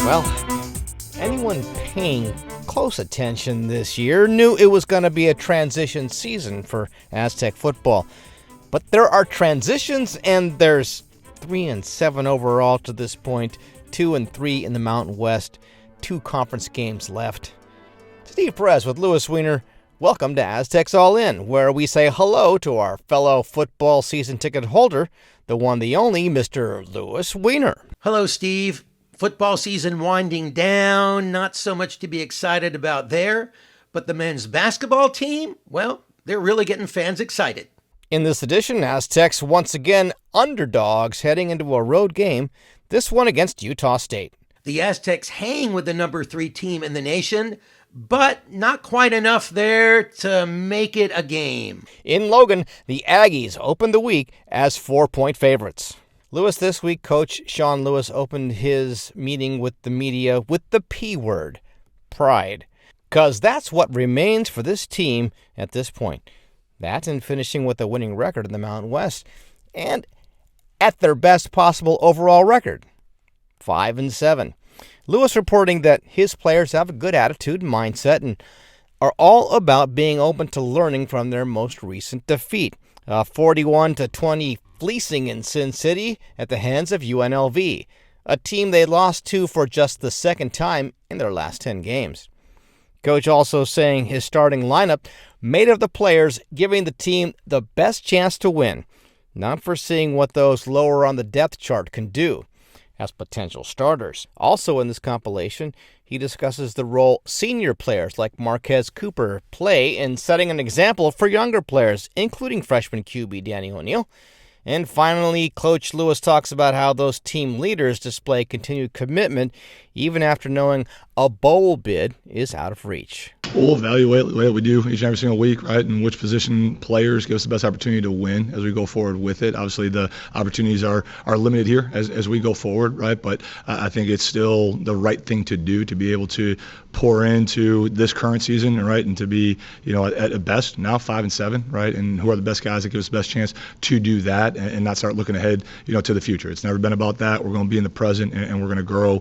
Well, anyone paying close attention this year knew it was going to be a transition season for Aztec football. But there are transitions, and there's 3-7 overall to this point, 2-3 in the Mountain West, 2 conference games left. Steve Perez with Louis Weiner. Welcome to Aztecs All In, where we say hello to our fellow football season ticket holder, the one, the only, Mr. Louis Weiner. Hello, Steve. Football season winding down, not so much to be excited about there, but the men's basketball team, well, they're really getting fans excited. In this edition, Aztecs once again underdogs heading into a road game, this one against Utah State. The Aztecs hang with the number 3 team in the nation, but not quite enough there to make it a game. In Logan, the Aggies opened the week as 4-point favorites. Louis, this week, Coach Sean Lewis opened his meeting with the media with the P word, pride. Because that's what remains for this team at this point. That and finishing with a winning record in the Mountain West. And at their best possible overall record, 5-7. Lewis reporting that his players have a good attitude and mindset and are all about being open to learning from their most recent defeat. 41-20 fleecing in Sin City at the hands of UNLV, a team they lost to for just the second time in their last 10 games. Coach also saying his starting lineup made of the players giving the team the best chance to win, not foreseeing what those lower on the depth chart can do as potential starters. Also in this compilation, he discusses the role senior players like Marquez Cooper play in setting an example for younger players, including freshman QB Danny O'Neal. And finally, Coach Lewis talks about how those team leaders display continued commitment even after knowing a bowl bid is out of reach. We'll evaluate the way that we do each and every single week, right, and which position players give us the best opportunity to win as we go forward with it. Obviously, the opportunities are limited here as we go forward, right, but I think it's still the right thing to do to be able to pour into this current season, right, and to be, at best now 5-7, right, and who are the best guys that give us the best chance to do that and not start looking ahead, to the future. It's never been about that. We're going to be in the present and we're going to grow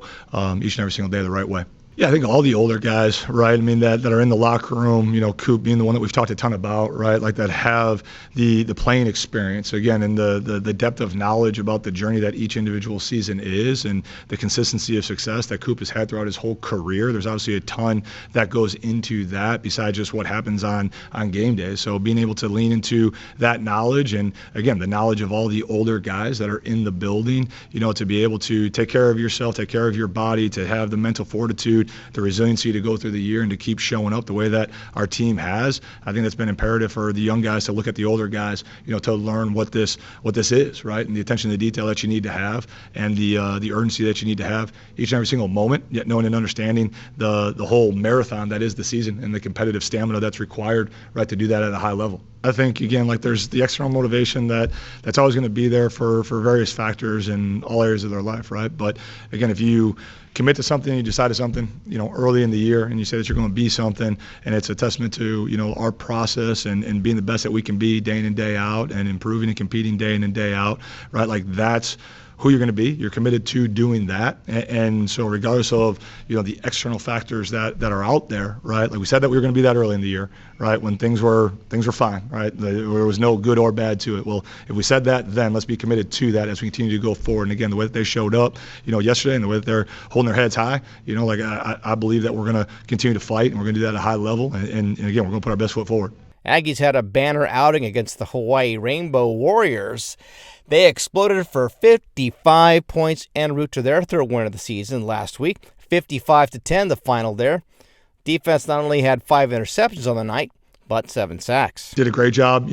each and every single day the right way. Yeah, I think all the older guys, right, that are in the locker room, Coop being the one that we've talked a ton about, right, like that have the playing experience, again, and the depth of knowledge about the journey that each individual season is and the consistency of success that Coop has had throughout his whole career. There's obviously a ton that goes into that besides just what happens on game day. So being able to lean into that knowledge and, again, the knowledge of all the older guys that are in the building, to be able to take care of yourself, take care of your body, to have the mental fortitude, the resiliency to go through the year and to keep showing up the way that our team has. I think that's been imperative for the young guys to look at the older guys, to learn what this is, right, and the attention to detail that you need to have and the urgency that you need to have each and every single moment, yet knowing and understanding the whole marathon that is the season and the competitive stamina that's required, right, to do that at a high level. I think, again, like there's the external motivation that's always going to be there for various factors in all areas of their life, right? But, again, if you commit to something, you decide to something, early in the year, and you say that you're going to be something, and it's a testament to, our process and being the best that we can be day in and day out and improving and competing day in and day out, right? Like that's who you're going to be. You're committed to doing that. And so regardless of, the external factors that are out there, right? Like we said that we were going to be that early in the year, right? When things were fine, right? There was no good or bad to it. Well, if we said that, then let's be committed to that as we continue to go forward. And again, the way that they showed up, yesterday and the way that they're holding their heads high, I believe that we're going to continue to fight and we're going to do that at a high level. And again, we're going to put our best foot forward. Aggies had a banner outing against the Hawaii Rainbow Warriors. They exploded for 55 points en route to their third win of the season last week. 55-10, the final there. Defense not only had 5 interceptions on the night, but 7 sacks. Did a great job,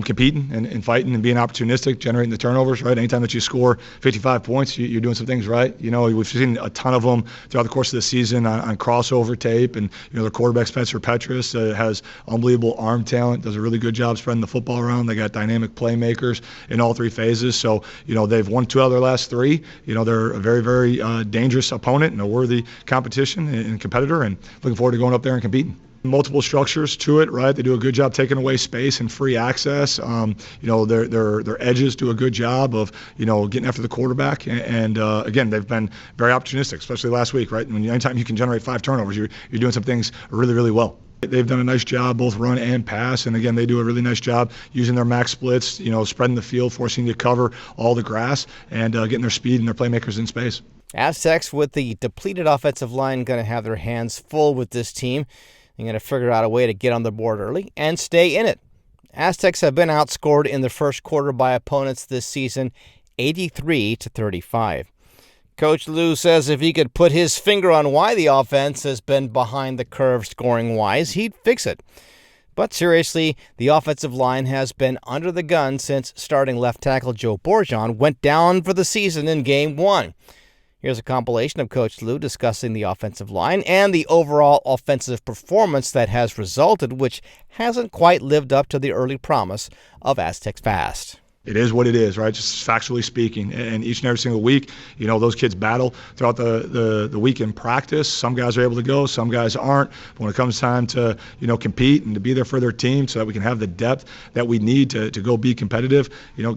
competing and fighting and being opportunistic, generating the turnovers, right? Anytime that you score 55 points, you're doing some things right. We've seen a ton of them throughout the course of the season on crossover tape. And, their quarterback, Spencer Petras, has unbelievable arm talent, does a really good job spreading the football around. They got dynamic playmakers in all 3 phases. So, they've won 2 out of their last 3. They're a very, very dangerous opponent and a worthy competition and competitor, and looking forward to going up there and competing. multiple structures to it, right? They do a good job taking away space and free access. Their edges do a good job of, getting after the quarterback. And again, they've been very opportunistic, especially last week, right? Anytime you can generate 5 turnovers, you're doing some things really, really well. They've done a nice job, both run and pass. And again, they do a really nice job using their max splits, spreading the field, forcing you to cover all the grass, and getting their speed and their playmakers in space. Aztecs, with the depleted offensive line, going to have their hands full with this team. They're going to figure out a way to get on the board early and stay in it. Aztecs have been outscored in the first quarter by opponents this season, 83-35. Coach Lou says if he could put his finger on why the offense has been behind the curve scoring-wise, he'd fix it. But seriously, the offensive line has been under the gun since starting left tackle Joe Bourgeon went down for the season in Game 1. Here's a compilation of Coach Lou discussing the offensive line and the overall offensive performance that has resulted, which hasn't quite lived up to the early promise of AztecFAST. It is what it is, right? Just factually speaking. And each and every single week, those kids battle throughout the week in practice. Some guys are able to go, some guys aren't. But when it comes time to, compete and to be there for their team so that we can have the depth that we need to go be competitive,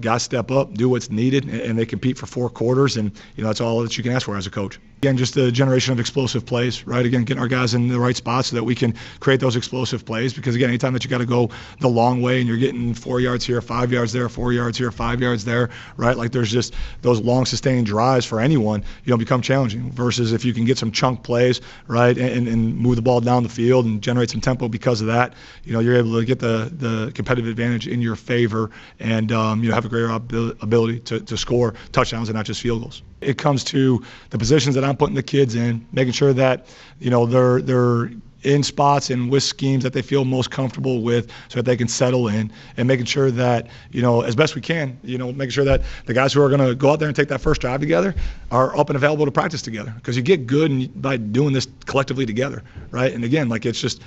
guys step up, do what's needed, and they compete for 4 quarters. And, that's all that you can ask for as a coach. Again, just a generation of explosive plays, right? Again, getting our guys in the right spots so that we can create those explosive plays. Because, again, anytime that you got to go the long way and you're getting 4 yards here, 5 yards there, 4 yards here, 5 yards there, right? Like there's just those long sustained drives for anyone, become challenging. Versus if you can get some chunk plays, right, and move the ball down the field and generate some tempo because of that, you're able to get the competitive advantage in your favor and, have a greater ability to score touchdowns and not just field goals. It comes to the positions that I'm putting the kids in, making sure that, they're in spots and with schemes that they feel most comfortable with so that they can settle in, and making sure that, as best we can, making sure that the guys who are going to go out there and take that first drive together are up and available to practice together. Because you get good by doing this collectively together, right? And again, it's just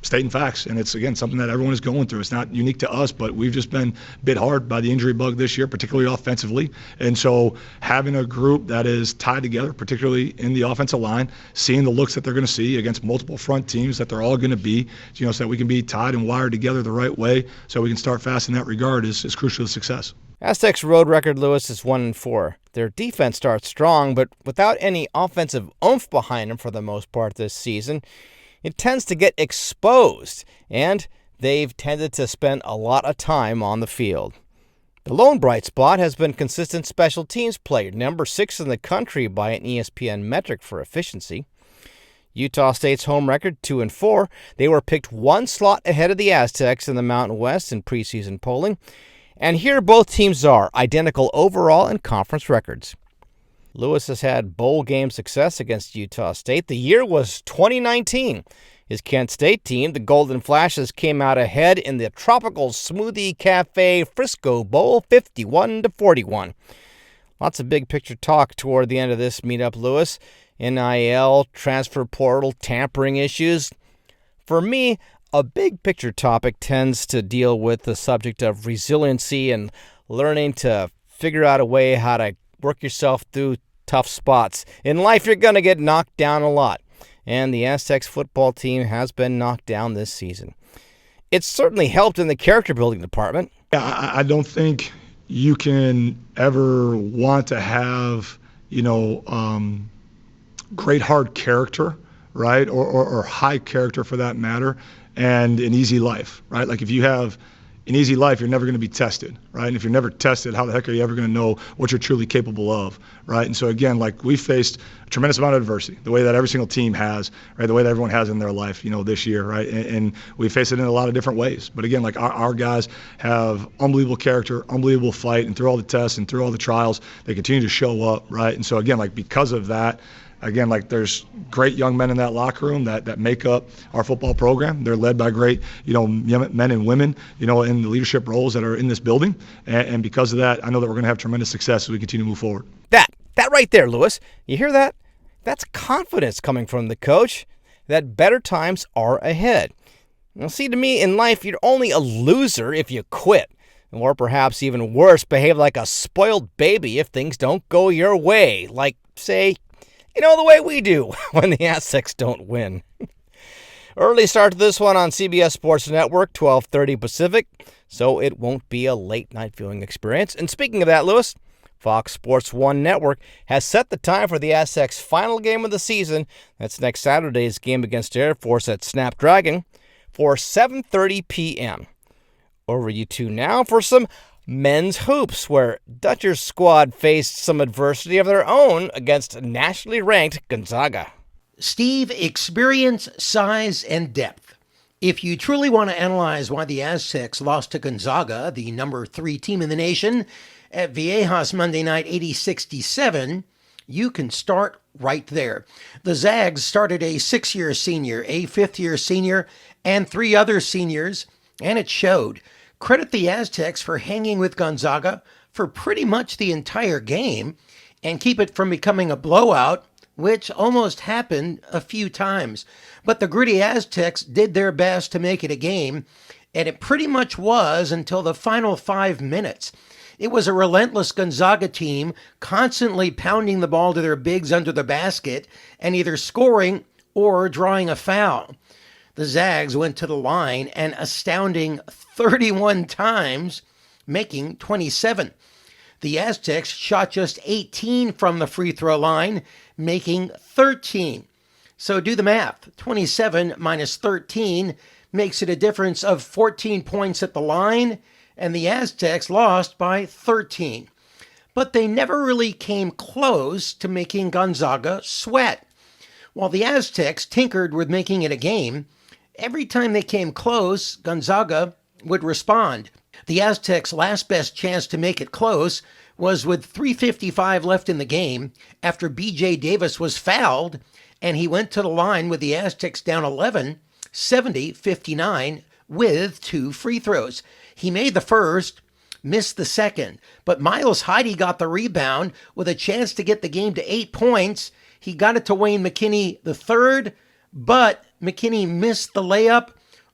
stating facts, and it's, again, something that everyone is going through. It's not unique to us, but we've just been bit hard by the injury bug this year, particularly offensively. And so having a group that is tied together, particularly in the offensive line, seeing the looks that they're going to see against multiple front teams that they're all going to be, so that we can be tied and wired together the right way so we can start fast in that regard is crucial to success. Aztecs' road record, Lewis, is 1-4. Their defense starts strong, but without any offensive oomph behind them for the most part this season, it tends to get exposed, and they've tended to spend a lot of time on the field. The lone bright spot has been consistent special teams play, number 6 in the country by an ESPN metric for efficiency. Utah State's home record, 2-4. They were picked 1 slot ahead of the Aztecs in the Mountain West in preseason polling. And here both teams are, identical overall in conference records. Lewis has had bowl game success against Utah State. The year was 2019. His Kent State team, the Golden Flashes, came out ahead in the Tropical Smoothie Cafe Frisco Bowl, 51-41. Lots of big picture talk toward the end of this meetup, Lewis. NIL, transfer portal, tampering issues. For me, a big picture topic tends to deal with the subject of resiliency and learning to figure out a way how to work yourself through tough spots. In life, you're going to get knocked down a lot, and the Aztecs football team has been knocked down this season. It's certainly helped in the character building department. Yeah, I don't think you can ever want to have, great hard character, right, or high character for that matter, and an easy life, right? Like if you have an easy life, you're never going to be tested, right? And if you're never tested, how the heck are you ever going to know what you're truly capable of, right? And so again, we faced a tremendous amount of adversity, the way that every single team has, right? The way that everyone has in their life, this year, right? And we face it in a lot of different ways. But again, our guys have unbelievable character, unbelievable fight, and through all the tests and through all the trials, they continue to show up, right? And so again, because of that, again, there's great young men in that locker room that make up our football program. They're led by great, men and women, in the leadership roles that are in this building. And because of that, I know that we're going to have tremendous success as we continue to move forward. That right there, Lewis. You hear that? That's confidence coming from the coach that better times are ahead. Now, see, to me, in life, you're only a loser if you quit. Or perhaps even worse, behave like a spoiled baby if things don't go your way. Like, say, the way we do when the Aztecs don't win. Early start to this one on CBS Sports Network, 12:30 Pacific, so it won't be a late-night viewing experience. And speaking of that, Lewis, Fox Sports 1 Network has set the time for the Aztecs' final game of the season. That's next Saturday's game against Air Force at Snapdragon for 7:30 p.m. Over you two now for some men's hoops, where Dutcher's squad faced some adversity of their own against nationally ranked Gonzaga. Steve, experience, size, and depth. If you truly want to analyze why the Aztecs lost to Gonzaga, the number 3 team in the nation, at Viejas Monday night 80-67, you can start right there. The Zags started a 6-year senior, a 5th-year senior, and 3 other seniors, and it showed. Credit the Aztecs for hanging with Gonzaga for pretty much the entire game and keep it from becoming a blowout, which almost happened a few times. But the gritty Aztecs did their best to make it a game, and it pretty much was until the final 5 minutes. It was a relentless Gonzaga team constantly pounding the ball to their bigs under the basket and either scoring or drawing a foul. The Zags went to the line an astounding 31 times, making 27. The Aztecs shot just 18 from the free throw line, making 13. So do the math. 27 minus 13 makes it a difference of 14 points at the line, and the Aztecs lost by 13. But they never really came close to making Gonzaga sweat. While the Aztecs tinkered with making it a game, every time they came close, Gonzaga would respond. The Aztecs' last best chance to make it close was with 3:55 left in the game after B.J. Davis was fouled, and he went to the line with the Aztecs down 11, 70-59, with 2 free throws. He made the first, missed the second, but Miles Heide got the rebound with a chance to get the game to 8 points. He got it to Wayne McKinney the third, but McKinney missed the layup.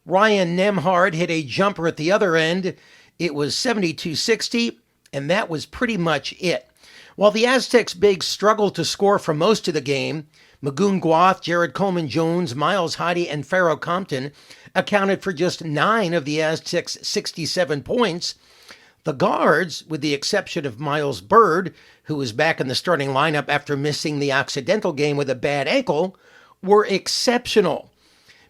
Ryan Nembhard hit a jumper at the other end. It was 72-60, and that was pretty much it. While the Aztecs' bigs struggled to score for most of the game, Magoon Guath, Jared Coleman-Jones, Miles Heide, and Pharaoh Compton accounted for just 9 of the Aztecs' 67 points. The guards, with the exception of Miles Bird, who was back in the starting lineup after missing the Occidental game with a bad ankle, were exceptional.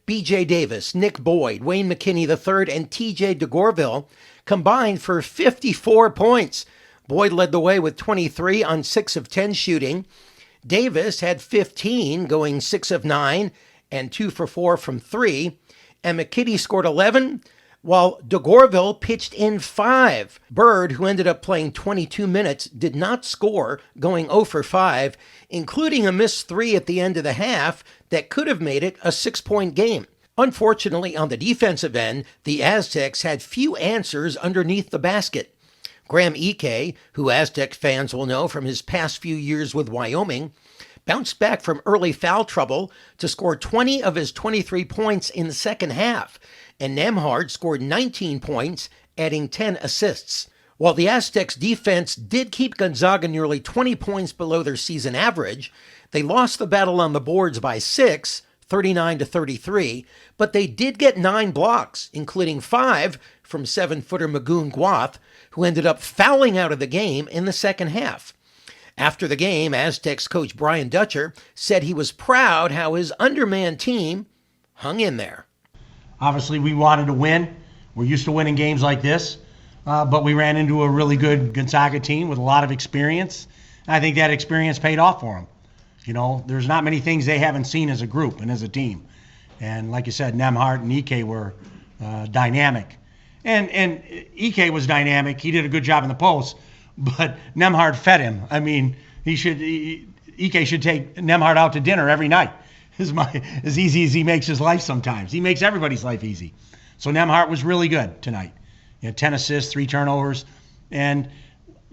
B.J. Davis, Nick Boyd, Wayne McKinney III, and T.J. DeGorville combined for 54 points. Boyd led the way with 23 on 6 of 10 shooting. Davis had 15, going 6 of 9 and 2 for 4 from 3. And McKinney scored 11, while DeGorville pitched in 5. Bird, who ended up playing 22 minutes, did not score, going 0 for 5, including a missed 3 at the end of the half that could have made it a 6-point game. Unfortunately, on the defensive end, the Aztecs had few answers underneath the basket. Graham Ike, who Aztec fans will know from his past few years with Wyoming, bounced back from early foul trouble to score 20 of his 23 points in the second half, and Nembhard scored 19 points, adding 10 assists. While the Aztecs' defense did keep Gonzaga nearly 20 points below their season average, they lost the battle on the boards by 6, 39-33, but they did get 9 blocks, including 5 from 7-footer Magoon Guath, who ended up fouling out of the game in the second half. After the game, Aztecs coach Brian Dutcher said he was proud how his undermanned team hung in there. Obviously, we wanted to win. We're used to winning games like this, but we ran into a really good Gonzaga team with a lot of experience. I think that experience paid off for them. You know, there's not many things they haven't seen as a group and as a team. And like you said, Nembhard and Ike were dynamic. And Ike was dynamic. He did a good job in the post, but Nembhard fed him. I mean, Ike should take Nembhard out to dinner every night. As easy as he makes his life sometimes. He makes everybody's life easy. So Nembhard was really good tonight. He had 10 assists, 3 turnovers. And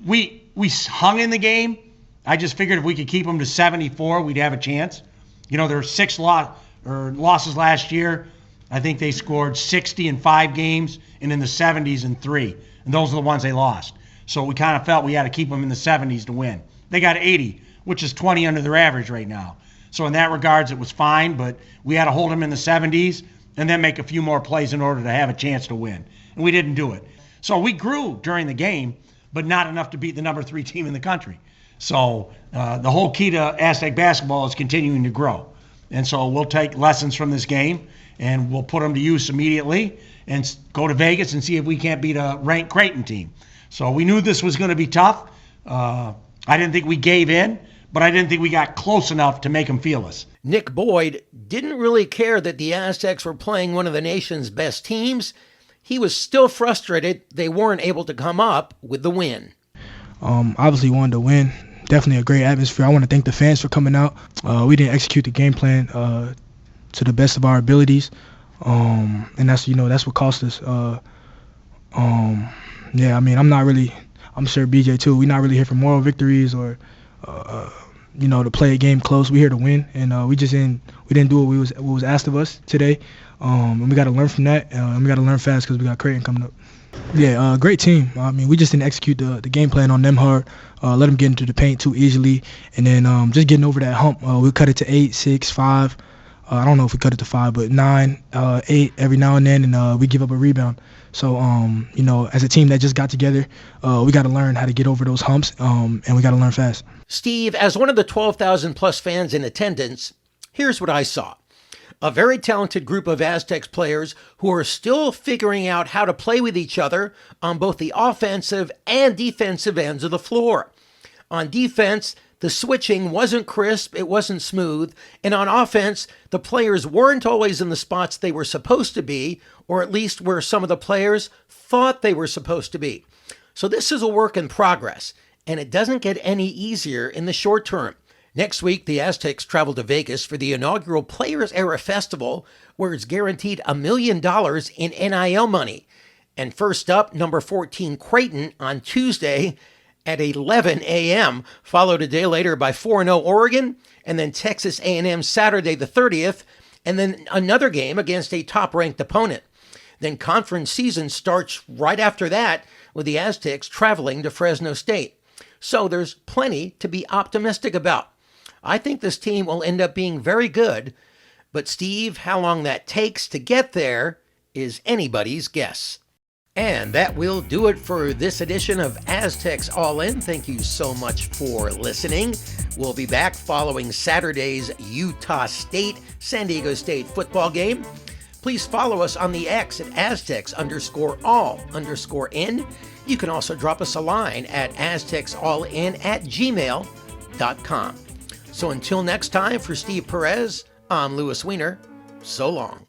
we hung in the game. I just figured if we could keep them to 74, we'd have a chance. You know, there were 6 losses last year. I think they scored 60 in 5 games and in the 70s in 3. And those are the ones they lost. So we kind of felt we had to keep them in the 70s to win. They got 80, which is 20 under their average right now. So in that regards, it was fine, but we had to hold them in the 70s and then make a few more plays in order to have a chance to win. And we didn't do it. So we grew during the game, but not enough to beat the number 3 team in the country. So the whole key to Aztec basketball is continuing to grow. And so we'll take lessons from this game and we'll put them to use immediately and go to Vegas and see if we can't beat a ranked Creighton team. So we knew this was going to be tough. I didn't think we gave in, but I didn't think we got close enough to make them feel us. Nick Boyd didn't really care that the Aztecs were playing one of the nation's best teams. He was still frustrated they weren't able to come up with the win. Obviously wanted to win. Definitely a great atmosphere. I want to thank the fans for coming out. We didn't execute the game plan to the best of our abilities, and that's what cost us. Yeah, I mean, I'm sure BJ too. We're not really here for moral victories or to play a game close. We're here to win, and we didn't do what was asked of us today. And we got to learn from that, and we got to learn fast because we got Creighton coming up. Yeah, great team. I mean, we just didn't execute the game plan on them hard. Let them get into the paint too easily, and then just getting over that hump. We cut it to 8, 6, 5. I don't know if we cut it to 5, but 9, 8 every now and then, and we give up a rebound. So, as a team that just got together, we got to learn how to get over those humps, and we got to learn fast. Steve, as one of the 12,000 plus fans in attendance, here's what I saw. A very talented group of Aztecs players who are still figuring out how to play with each other on both the offensive and defensive ends of the floor. On defense, the switching wasn't crisp, it wasn't smooth, and on offense, the players weren't always in the spots they were supposed to be, or at least where some of the players thought they were supposed to be. So this is a work in progress, and it doesn't get any easier in the short term. Next week, the Aztecs travel to Vegas for the inaugural Players Era Festival, where it's guaranteed $1 million in NIL money. And first up, number 14 Creighton on Tuesday at 11 a.m., followed a day later by 4-0 Oregon, and then Texas A&M Saturday the 30th, and then another game against a top-ranked opponent. Then conference season starts right after that with the Aztecs traveling to Fresno State. So there's plenty to be optimistic about. I think this team will end up being very good, but Steve, how long that takes to get there is anybody's guess. And that will do it for this edition of Aztecs All In. Thank you so much for listening. We'll be back following Saturday's Utah State, San Diego State football game. Please follow us on the X at Aztecs_all_in. You can also drop us a line at aztecsallin@gmail.com. So until next time, for Steve Perez, I'm Louis Weiner. So long.